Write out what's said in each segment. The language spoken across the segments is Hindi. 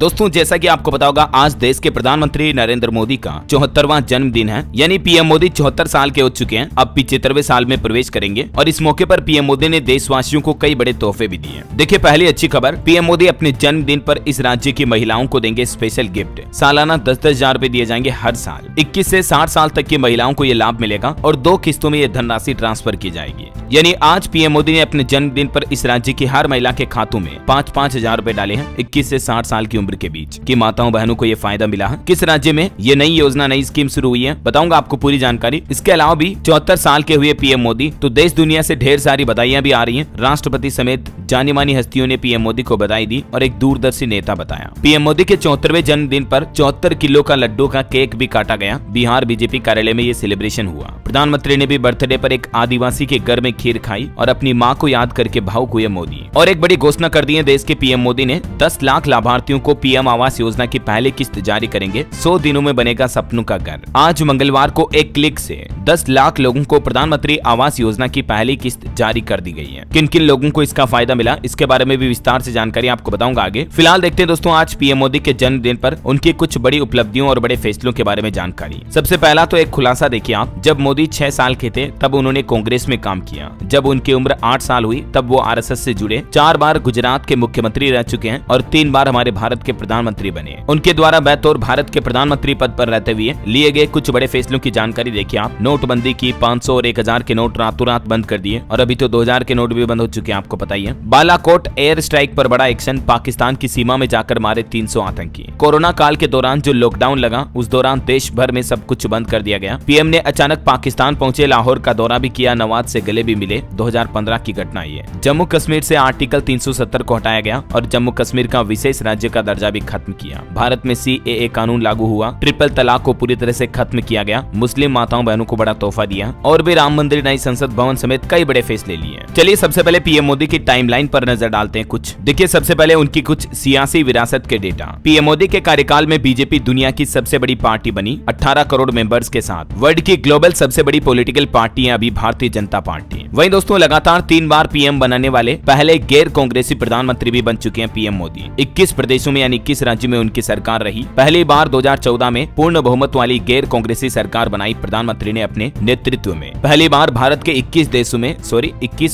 दोस्तों जैसा कि आपको पता होगा आज देश के प्रधानमंत्री नरेंद्र मोदी का 74वां जन्मदिन है, यानी पीएम मोदी 74 साल के हो चुके हैं, अब 75वें साल में प्रवेश करेंगे और इस मौके पर पीएम मोदी ने देशवासियों को कई बड़े तोहफे भी दिए। देखिए पहली अच्छी खबर, पीएम मोदी अपने जन्मदिन पर इस राज्य की महिलाओं को देंगे स्पेशल गिफ्ट। सालाना 10-10 हजार रुपए दिए जाएंगे हर साल। 21 से 60 साल तक की महिलाओं को ये लाभ मिलेगा और 2 किस्तों में ये धनराशि ट्रांसफर की जाएगी। यानी आज पीएम मोदी ने अपने जन्मदिन पर इस राज्य की हर महिला के खातों में 5-5 हजार रुपए डाले हैं। 21 से 60 साल की उम्र के बीच की माताओं बहनों को ये फायदा मिला है। किस राज्य में ये नई योजना नई स्कीम शुरू हुई है बताऊंगा आपको पूरी जानकारी। इसके अलावा भी 74 साल के हुए पीएम मोदी, तो देश दुनिया से ढेर सारी बधाइयां भी आ रही हैं। राष्ट्रपति समेत जानी मानी हस्तियों ने पीएम मोदी को बधाई दी और एक दूरदर्शी नेता बताया। पीएम मोदी के 74वें जन्मदिन पर 74 किलो का लड्डू का केक भी काटा गया। बिहार बीजेपी कार्यालय में ये सेलिब्रेशन हुआ। प्रधानमंत्री ने भी बर्थडे पर एक आदिवासी के घर में खीर खाई और अपनी मां को याद करके भावुक हुए मोदी। और एक बड़ी घोषणा कर दी है देश के पीएम मोदी ने, 10 लाख लाभार्थियों को पीएम आवास योजना की पहली किस्त जारी करेंगे। 100 दिनों में बनेगा सपनों का घर। आज मंगलवार को एक क्लिक से 10 लाख लोगों को प्रधानमंत्री आवास योजना की पहली किस्त जारी कर दी गई है। किन किन लोगों को इसका फायदा मिला इसके बारे में भी विस्तार से जानकारी आपको बताऊंगा आगे। फिलहाल देखते हैं दोस्तों आज पीएम मोदी के जन्मदिन पर उनकी कुछ बड़ी उपलब्धियों और बड़े फैसलों के बारे में जानकारी। सबसे पहला तो एक खुलासा देखिए आप, जब मोदी 6 साल के थे तब उन्होंने कांग्रेस में काम किया। जब उनकी उम्र 8 साल हुई तब वो आरएसएस से जुड़े। 4 बार गुजरात के मुख्यमंत्री रह चुके हैं और 3 बार हमारे भारत के प्रधानमंत्री बने। उनके द्वारा बतौर भारत के प्रधानमंत्री पद पर रहते हुए लिए गए कुछ बड़े फैसलों की जानकारी देखिए आप। नोटबंदी की, 500 और 1000 के नोट रातों रात बंद कर दिए और अभी तो 2000 के नोट भी बंद हो चुके हैं, आपको पता ही है। बालाकोट एयर स्ट्राइक पर बड़ा एक्शन, पाकिस्तान की सीमा में जाकर मारे 300 आतंकी। कोरोना काल के दौरान जो लॉकडाउन लगा उस दौरान देश भर में सब कुछ बंद कर दिया गया। पीएम ने अचानक पाकिस्तान पहुंचे, लाहौर का दौरा भी किया, नवाज से गले भी मिले। 2015 की घटना ये। जम्मू कश्मीर से आर्टिकल 370 को हटाया गया और जम्मू कश्मीर का विशेष राज्य का दर्जा भी खत्म किया। भारत में सीएए कानून लागू हुआ। ट्रिपल तलाक को पूरी तरह से खत्म किया गया। मुस्लिम माताओं बहनों को बड़ा तोहफा दिया और भी राम मंदिर, नई संसद भवन समेत कई बड़े फैसले लिए। चलिए सबसे पहले पीएम मोदी की टाइमलाइन पर नजर डालते हैं कुछ। देखिए सबसे पहले उनकी कुछ सियासी विरासत के डेटा। पीएम मोदी के कार्यकाल में बीजेपी दुनिया की सबसे बड़ी पार्टी बनी 18 करोड़ मेंबर्स के साथ। वर्ल्ड की ग्लोबल सबसे बड़ी पॉलिटिकल पार्टी है अभी भारतीय जनता पार्टी। वहीं दोस्तों लगातार 3 बार पीएम बनाने वाले पहले गैर कांग्रेसी प्रधानमंत्री भी बन चुके हैं पीएम मोदी। 21 प्रदेशों में यानी 21 राज्यों में उनकी सरकार रही। पहली बार 2014 में पूर्ण बहुमत वाली गैर कांग्रेसी सरकार बनाई प्रधानमंत्री ने अपने नेतृत्व में। पहली बार भारत के 21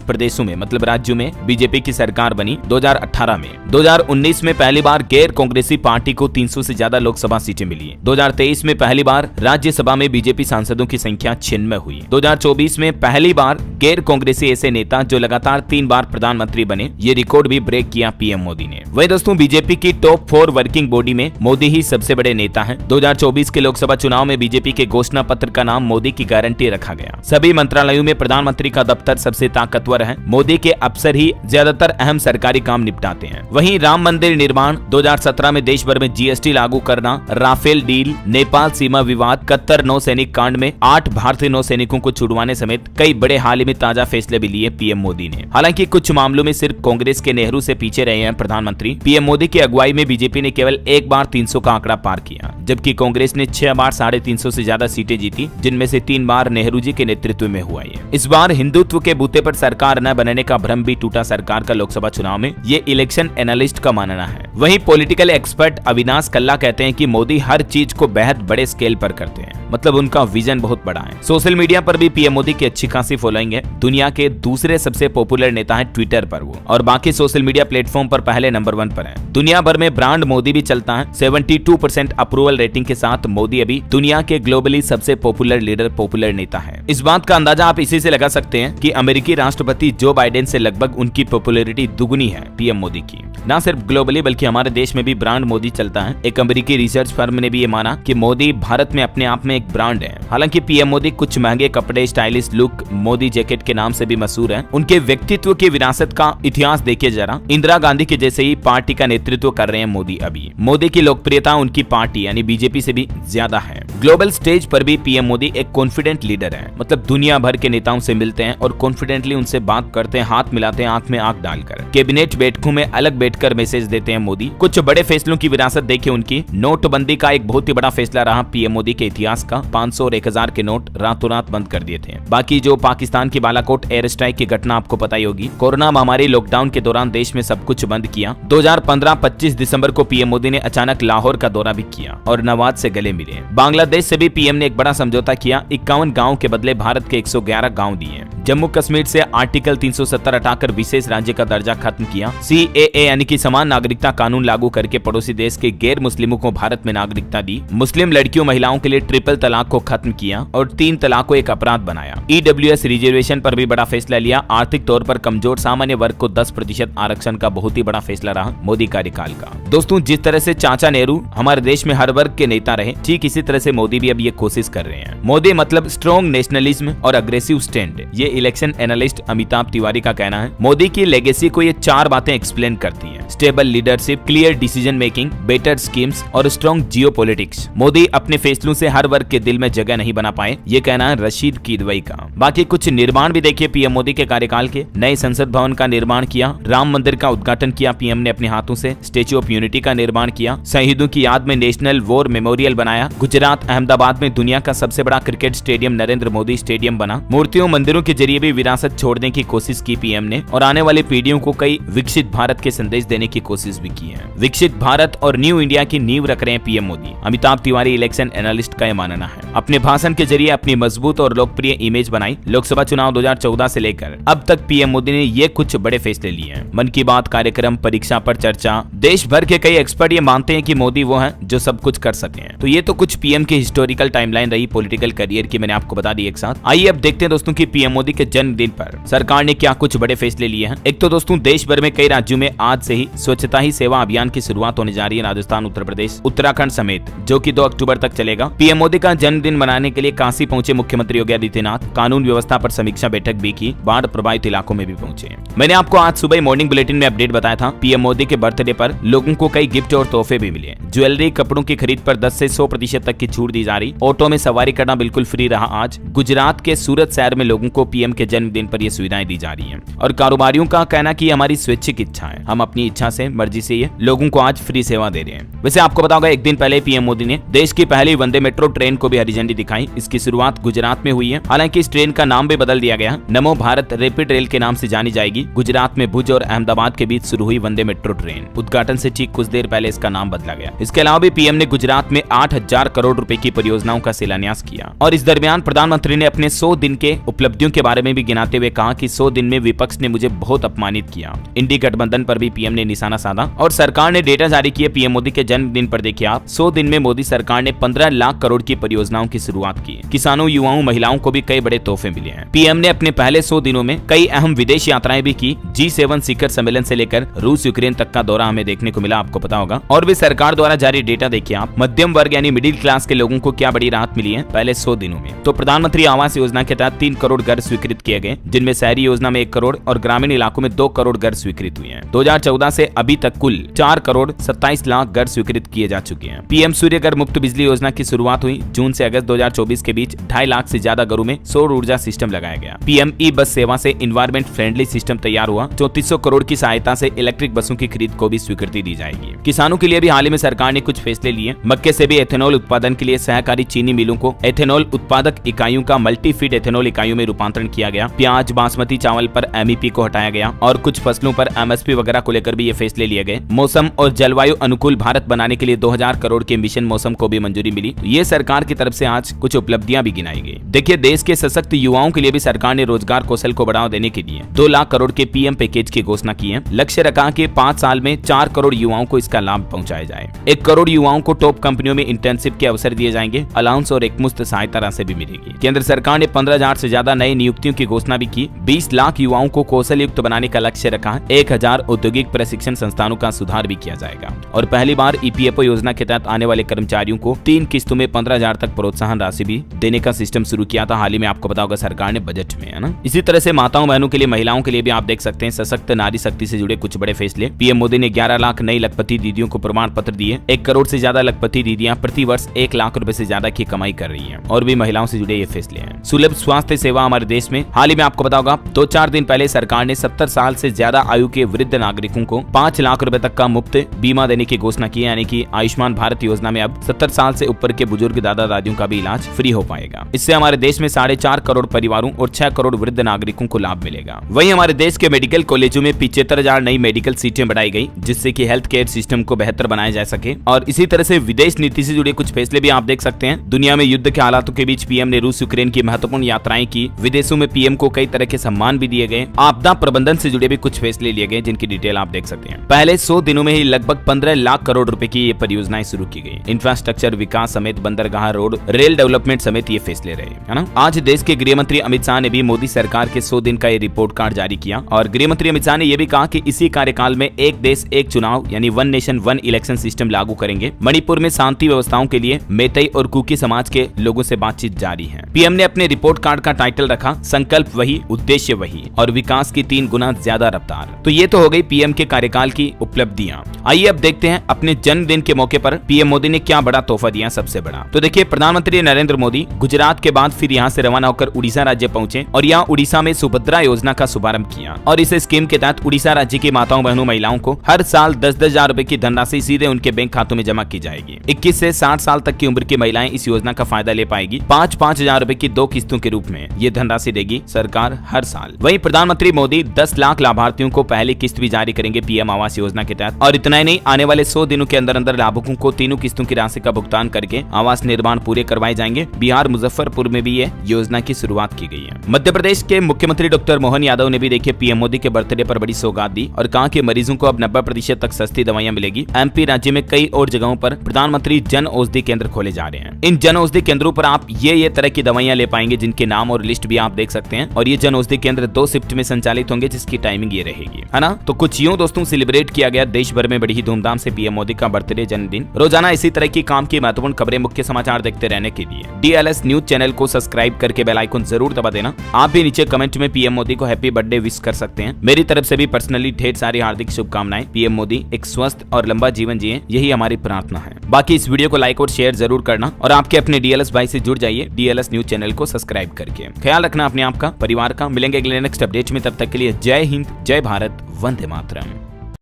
प्रदेशों में मतलब राज्यों में बीजेपी की सरकार बनी 2018 में। 2019 में पहली बार गैर कांग्रेसी पार्टी को 300 से ज्यादा लोकसभा सीटें मिली। 2023 में पहली बार राज्यसभा में बीजेपी सांसदों की संख्या 96 हुई। 2024 में पहली बार गैर कांग्रेसी ऐसे नेता जो लगातार 3 बार प्रधानमंत्री बने, ये रिकॉर्ड भी ब्रेक किया पीएम मोदी ने। वही दोस्तों बीजेपी की टॉप 4 वर्किंग बॉडी में मोदी ही सबसे बड़े नेता हैं। 2024 के लोकसभा चुनाव में बीजेपी के घोषणा पत्र का नाम मोदी की गारंटी रखा गया। सभी मंत्रालयों में प्रधानमंत्री का दफ्तर सबसे ताकतवर है। मोदी के अफसर ही ज्यादातर अहम सरकारी काम निपटाते हैं। वहीं राम मंदिर निर्माण, 2017 में देश भर में जीएसटी लागू करना, राफेल डील, नेपाल सीमा विवाद, कतर नौसैनिक कांड में 8 भारतीय नौसैनिकों को छुड़वाने समेत कई बड़े हाल ही में ताजा फैसले भी लिए पीएम मोदी ने। हालांकि कुछ मामलों में सिर्फ कांग्रेस के नेहरू से पीछे रहे हैं प्रधानमंत्री। पीएम मोदी की अगुवाई में बीजेपी ने केवल एक बार 300 का आंकड़ा पार किया, जबकि कांग्रेस ने 6 बार 350 से ज्यादा सीटें जीती, जिनमें से 3 बार नेहरू जी के नेतृत्व में हुआ है। इस बार हिंदुत्व के बूते पर सरकार न बनने का भ्रम भी टूटा सरकार का लोकसभा चुनाव में, ये इलेक्शन एनालिस्ट का मानना है। वहीं पॉलिटिकल एक्सपर्ट अविनाश कल्ला कहते हैं कि मोदी हर चीज को बेहद बड़े स्केल पर करते हैं, मतलब उनका विजन बहुत बड़ा है। सोशल मीडिया पर भी पीएम मोदी की अच्छी खासी फॉलोइंग है। दुनिया के दूसरे सबसे पॉपुलर नेता है ट्विटर पर वो, और बाकी सोशल मीडिया प्लेटफॉर्म पर पहले नंबर 1 पर है। दुनिया भर में ब्रांड मोदी भी चलता है। 72% अप्रूवल रेटिंग के साथ मोदी अभी दुनिया के ग्लोबली सबसे पॉपुलर नेता है। इस बात का अंदाजा आप इसी से लगा सकते हैं कि अमेरिकी राष्ट्रपति जो बाइडेन से लगभग उनकी पॉपुलैरिटी दुगुनी है पीएम मोदी की। न सिर्फ ग्लोबली बल्कि हमारे देश में भी ब्रांड मोदी चलता है। एक अमेरिकी रिसर्च फर्म ने भी ये माना कि मोदी भारत में अपने आप में एक ब्रांड है। हालांकि पीएम मोदी कुछ महंगे कपड़े, स्टाइलिश लुक, मोदी जैकेट के नाम से भी मशहूर है। उनके व्यक्तित्व की विरासत का इतिहास देखिए जरा। इंदिरा गांधी के जैसे ही पार्टी का नेतृत्व कर रहे हैं मोदी अभी। मोदी की लोकप्रियता उनकी पार्टी यानी बीजेपी से भी ज्यादा है। ग्लोबल स्टेज पर भी पीएम मोदी एक कॉन्फिडेंट लीडर है, मतलब दुनिया भर के नेताओं से मिलते हैं और कॉन्फिडेंटली उनसे बात करते हैं, हाथ मिलाते हैं, आंख में आंख डालकर। कैबिनेट बैठकों में अलग बैठकर मैसेज देते हैं मोदी। कुछ बड़े फैसलों की विरासत देखिए उनकी। नोटबंदी का एक बहुत ही बड़ा फैसला रहा पीएम मोदी के इतिहास का। 500 और 1000 के नोट रातों रात बंद कर दिए थे। बाकी जो पाकिस्तान की बालाकोट एयर स्ट्राइक की घटना आपको पता ही होगी। कोरोना महामारी लॉकडाउन के दौरान देश में सब कुछ बंद किया। 2015 25 दिसंबर को पीएम मोदी ने अचानक लाहौर का दौरा भी किया और नवाज से गले मिले। बांग्लादेश से भी पीएम ने एक बड़ा समझौता किया, 51 गाँव के बदले भारत के 111 गाँव दिए। जम्मू कश्मीर से आर्टिकल 370 हटाकर विशेष राज्य का दर्जा खत्म किया। CAA यानी कि समान नागरिकता कानून लागू करके पड़ोसी देश के गैर मुस्लिमों को भारत में नागरिकता दी। मुस्लिम लड़कियों महिलाओं के लिए ट्रिपल तलाक को खत्म किया और 3 तलाक को एक अपराध बनाया। EWS रिजर्वेशन पर भी बड़ा फैसला लिया। आर्थिक तौर पर कमजोर सामान्य वर्ग को 10% आरक्षण का बहुत ही बड़ा फैसला रहा मोदी कार्यकाल का। दोस्तों, जिस तरह से चाचा नेहरू हमारे देश में हर वर्ग के नेता रहे, ठीक इसी तरह से मोदी भी अब ये कोशिश कर रहे हैं। मोदी मतलब स्ट्रॉन्ग नेशनलिज्म और अग्रेसिव स्टैंड। ये इलेक्शन एनालिस्ट अमिताभ तिवारी का कहना है। मोदी की लेगेसी को ये 4 बातें एक्सप्लेन करती हैं: stable leadership, clear decision making, better schemes और स्ट्रॉन्ग जियोपॉलिटिक्स। मोदी अपने फैसलों से हर वर्ग के दिल में जगह नहीं बना पाए, ये कहना है रशीद किदवई का। बाकी कुछ निर्माण भी देखिए पीएम मोदी के कार्यकाल के। नए संसद भवन का निर्माण किया, राम मंदिर का उद्घाटन किया पीएम ने अपने हाथों से, स्टेच्यू ऑफ यूनिटी का निर्माण किया, शहीदों की याद में नेशनल वॉर मेमोरियल बनाया। गुजरात अहमदाबाद में दुनिया का सबसे बड़ा cricket stadium Narendra Modi stadium बना। मूर्तियों मंदिरों के जरिए भी विरासत छोड़ने की कोशिश की पीएम ने और आने वाली पीढ़ियों को कई विकसित भारत के संदेश देने की कोशिश भी की है। विकसित भारत और न्यू इंडिया की नींव रख रहे हैं PM Modi. Amitabh Tiwari election analyst का यह मानना है। अपने भाषण के जरिए अपनी मजबूत और लोकप्रिय इमेज बनाई। लोकसभा चुनाव 2014 से लेकर अब तक पीएम मोदी ने ये कुछ बड़े फैसले लिए हैं। मन की बात कार्यक्रम, परीक्षा पर चर्चा। देश भर के कई एक्सपर्ट ये मानते हैं कि मोदी वो हैं जो सब कुछ कर सके हैं। तो ये तो कुछ पीएम की हिस्टोरिकल टाइमलाइन रही पॉलिटिकल करियर की, मैंने आपको बता दी एक साथ। आइए अब देखते हैं दोस्तों की पीएम मोदी के जन्मदिन पर सरकार ने क्या कुछ बड़े फैसले लिए हैं। एक तो दोस्तों देश भर में कई राज्यों में आज से ही स्वच्छता ही सेवा अभियान की शुरुआत होने जा रही है। राजस्थान, उत्तर प्रदेश, उत्तराखंड समेत, जो कि 2 अक्टूबर तक चलेगा। पीएम मोदी का जन्मदिन मनाने के लिए काशी पहुंचे मुख्यमंत्री योगी आदित्यनाथ। कानून व्यवस्था पर समीक्षा बैठक भी की। बाढ़ प्रभावित इलाकों में भी पहुंचे। मैंने आपको आज सुबह मॉर्निंग बुलेटिन में अपडेट बताया था। पीएम मोदी के बर्थडे पर लोगों को कई गिफ्ट और तोहफे भी मिले। ज्वेलरी, कपड़ों की खरीद पर 10 से 100% तक की छूट दी जा रही। ऑटो में सवारी करना बिल्कुल फ्री रहा आज। गुजरात के सूरत शहर में लोगों को पीएम के जन्मदिन पर ये सुविधाएं दी जा रही हैं। और कारोबारियों का कहना कि हमारी स्वैच्छिक इच्छा है, हम अपनी इच्छा से, मर्जी से ये लोगों को आज फ्री सेवा दे रहे हैं। वैसे आपको बताऊंगा, एक दिन पहले पीएम मोदी ने देश की पहली वंदे मेट्रो ट्रेन को भी हरी झंडी दिखाई। इसकी शुरुआत गुजरात में हुई है। हालांकि इस ट्रेन का नाम भी बदल दिया गया। नमो भारत रैपिड रेल के नाम से जानी जाएगी। गुजरात में भुज और अहमदाबाद के बीच शुरू हुई वंदे मेट्रो ट्रेन। उद्घाटन से ठीक कुछ देर पहले इसका नाम बदला गया। इसके अलावा भी पीएम ने गुजरात में 8,000 करोड़ रुपए की परियोजनाओं का शिलान्यास किया। और इस दरमियान प्रधानमंत्री ने अपने 100 दिन के उपलब्धियों के बारे में भी गिनाते हुए कहा कि 100 दिन में विपक्ष ने मुझे बहुत अपमानित किया। इंडी गठबंधन पर भी पीएम ने निशाना साधा और सरकार ने डेटा जारी किए पीएम मोदी के जन्मदिन पर। देखिए आप, 100 दिन में मोदी सरकार ने 15 लाख करोड़ की परियोजनाओं की शुरुआत की। किसानों, युवाओं, महिलाओं को भी कई बड़े तोहफे मिले हैं। पीएम ने अपने पहले 100 दिनों में कई अहम विदेश यात्राएं भी की। G7 शिखर सम्मेलन से लेकर रूस यूक्रेन तक का दौरा हमें देखने को मिला, आपको पता होगा। और भी सरकार द्वारा जारी डेटा देखिए आप, मध्यम वर्ग यानी मिडिल क्लास के लोगों को क्या बड़ी राहत मिली है पहले 100 दिनों में। तो प्रधानमंत्री आवास योजना के तहत 3 करोड़ घर स्वीकृत किए गए, जिनमें शहरी योजना में 1 करोड़ और ग्रामीण इलाकों में 2 करोड़ घर स्वीकृत हुए हैं। 2014 से अभी तक कुल 4 करोड़ 27 लाख घर स्वीकृत किए जा चुके हैं। पीएम सूर्य घर मुफ्त बिजली योजना की शुरुआत हुई। जून से अगस्त 2024 के बीच 2.5 लाख से ज्यादा घरों में सौर ऊर्जा सिस्टम लगाया गया। पीएम ई बस सेवा से इन्वायरमेंट फ्रेंडली सिस्टम तैयार हुआ। 3400 करोड़ की सहायता से इलेक्ट्रिक बसों की खरीद को भी स्वीकृति दी जाएगी। किसानों के लिए भी हाल ही में सरकार ने कुछ फैसले लिए। मक्के से भी एथेनॉल उत्पादन के लिए सहकारी चीनी मिलों को एथेनॉल उत्पादक इकाइयों का मल्टी फीड एथेनॉल इकाइयों में रूपांतरण किया गया। प्याज, बासमती चावल पर एमईपी को हटाया गया और कुछ फसलों पर एमएसपी वगैरह को लेकर भी ये फैसले लिए गए। मौसम और जलवायु अनुकूल भारत बनाने के लिए 2000 करोड़ के मिशन मौसम को भी मंजूरी मिली। तो ये सरकार की तरफ से आज कुछ उपलब्धियां भी गिनाई गई। देखिए, देश के सशक्त युवाओं के लिए भी सरकार ने रोजगार कौशल को बढ़ावा देने के लिए 2 लाख करोड़ के पीएम पैकेज की घोषणा की है। लक्ष्य रखा कि 5 साल में 4 करोड़ युवाओं को इसका लाभ पहुंचाया जाए। 1 करोड़ युवाओं को टॉप कंपनियों में इंटर्नशिप के अवसर दिए जाएंगे। अलाउंस और एकमुश्त सहायता राशि भी मिलेगी। केंद्र सरकार ने 15,000 से ज्यादा नई नियुक्तियों की घोषणा भी की। 20 लाख युवाओं को कौशल युक्त बनाने का लक्ष्य रखा है। 1000 औद्योगिक प्रशिक्षण संस्थानों का सुधार भी किया जाएगा। और पहली बार ईपीएफओ योजना के तहत आने वाले कर्मचारियों को 3 किस्तों में 15,000 तक प्रोत्साहन राशि भी देने का सिस्टम शुरू किया था हाल ही में, आपको पता होगा सरकार ने बजट में, है ना। इसी तरह से माताओं बहनों के लिए, महिलाओं के लिए भी आप देख सकते हैं सशक्त नारी शक्ति से जुड़े कुछ बड़े फैसले। पीएम मोदी ने 11 लाख नई लखपति दीदियों को प्रमाण पत्र दिए। 1 करोड़ से ज्यादा लखपति दीदियां प्रति वर्ष 1 लाख रुपए से ज्यादा की कमाई कर रही हैं। और भी महिलाओं से जुड़े ये फैसले हैं। सुलभ स्वास्थ्य सेवा हमारे देश देश में हाल ही में आपको पता होगा 2-4 दिन पहले सरकार ने 70 साल से ज्यादा आयु के वृद्ध नागरिकों को 5 लाख रुपए तक का मुफ्त बीमा देने की घोषणा की है। यानी कि आयुष्मान भारत योजना में अब 70 साल से ऊपर के बुजुर्ग दादा दादियों का भी इलाज फ्री हो पाएगा। इससे हमारे देश में 4.5 करोड़ परिवारों और 6 करोड़ वृद्ध नागरिकों को लाभ मिलेगा। वहीं हमारे देश के मेडिकल कॉलेजों में 75,000 नई मेडिकल सीटें बढ़ाई गई, जिससे कि हेल्थ केयर सिस्टम को बेहतर बनाया जा सके। और इसी तरह से विदेश नीति से जुड़े कुछ फैसले भी आप देख सकते हैं। दुनिया में युद्ध के हालातों के बीच पीएम ने रूस यूक्रेन की महत्वपूर्ण यात्राएं की। विदेशों में पीएम को कई तरह के सम्मान भी दिए गए। आपदा प्रबंधन से जुड़े भी कुछ फैसले लिए गए, जिनकी डिटेल आप देख सकते हैं। पहले 100 दिनों में ही लगभग 15 लाख करोड़ रुपए की ये परियोजनाएं शुरू की गई। इंफ्रास्ट्रक्चर विकास समेत बंदरगाह, रोड, रेल डेवलपमेंट समेत ये फैसले रहे, है ना। आज देश के गृह मंत्री अमित शाह ने भी मोदी सरकार के 100 दिन का ये रिपोर्ट कार्ड जारी किया और गृह मंत्री अमित शाह ने यह भी कहा कि इसी कार्यकाल में एक देश एक चुनाव यानी one nation one election system लागू करेंगे। मणिपुर में शांति व्यवस्थाओं के लिए मेतई और कुकी समाज के लोगों से बातचीत जारी है। पीएम ने अपने रिपोर्ट कार्ड का टाइटल रखा संकल्प वही, उद्देश्य वही और विकास की 3 गुना ज्यादा रफ्तार। तो ये तो हो गई पीएम के कार्यकाल की उपलब्धियां। आइए अब देखते हैं अपने जन्मदिन के मौके पर पीएम मोदी ने क्या बड़ा तोहफा दिया सबसे बड़ा। तो देखिए, प्रधानमंत्री नरेंद्र मोदी गुजरात के बाद फिर यहाँ से रवाना होकर उड़ीसा राज्य पहुंचे और यहाँ उड़ीसा में सुभद्रा योजना का शुभारंभ किया। और इस स्कीम के तहत उड़ीसा राज्य की माताओं बहनों महिलाओं को हर साल 10-10 हजार रुपए की धनराशि सीधे उनके बैंक खातों में जमा की जाएगी। 21 से 60 साल तक की उम्र की महिलाएं इस योजना का फायदा ले पाएगी। 5-5 हजार रुपए की 2 किस्तों के रूप में ये धनराशि देगी सरकार हर साल। वहीं प्रधानमंत्री मोदी 10 लाख लाभार्थियों को पहली किस्त भी जारी करेंगे पीएम आवास योजना के तहत। और इतना ही नहीं, आने वाले 100 दिनों के अंदर अंदर लाभुकों को 3 किस्तों की राशि का भुगतान करके आवास निर्माण पूरे करवाए जाएंगे। बिहार मुजफ्फरपुर में भी ये योजना की शुरुआत की गई है। मध्य प्रदेश के मुख्यमंत्री डॉक्टर मोहन यादव ने भी देखिए पीएम मोदी के बर्थडे पर बड़ी सौगात दी और कहा कि मरीजों को अब 90% तक सस्ती दवाइयां मिलेगी। एमपी राज्य में कई और जगहों पर प्रधानमंत्री जन औषधि केंद्र खोले जा रहे हैं। इन जन औषधि केंद्रों पर आप ये तरह की दवाइयां ले पाएंगे, जिनके नाम और लिस्ट भी आप देख सकते हैं। और ये जन औषधि केंद्र 2 शिफ्ट में संचालित होंगे, जिसकी टाइमिंग ये रहेगी, है ना। तो कुछ यूं दोस्तों सेलिब्रेट किया गया देश भर में बड़ी ही धूमधाम से पीएम मोदी का बर्थडे जन्मदिन। रोजाना इसी तरह की काम की महत्वपूर्ण खबरें, मुख्य समाचार देखते रहने के लिए DLS न्यूज चैनल को सब्सक्राइब करके बेल आइकन जरूर दबा देना। आप भी नीचे कमेंट में पीएम मोदी को हैप्पी बर्थडे विश कर सकते हैं। मेरी तरफ से भी पर्सनली ढेर सारी हार्दिक शुभकामनाएं। पीएम मोदी एक स्वस्थ और लंबा जीवन जिए, यही हमारी प्रार्थना है। बाकी इस वीडियो को लाइक और शेयर जरूर करना और आपके अपने DLS भाई से जुड़ जाइए DLS न्यूज चैनल को सब्सक्राइब करके। ख्याल रखना अपने आप का, परिवार का। मिलेंगे अगले नेक्स्ट अपडेट में, तब तक के लिए जय हिंद, जय भारत, वंदे मातरम।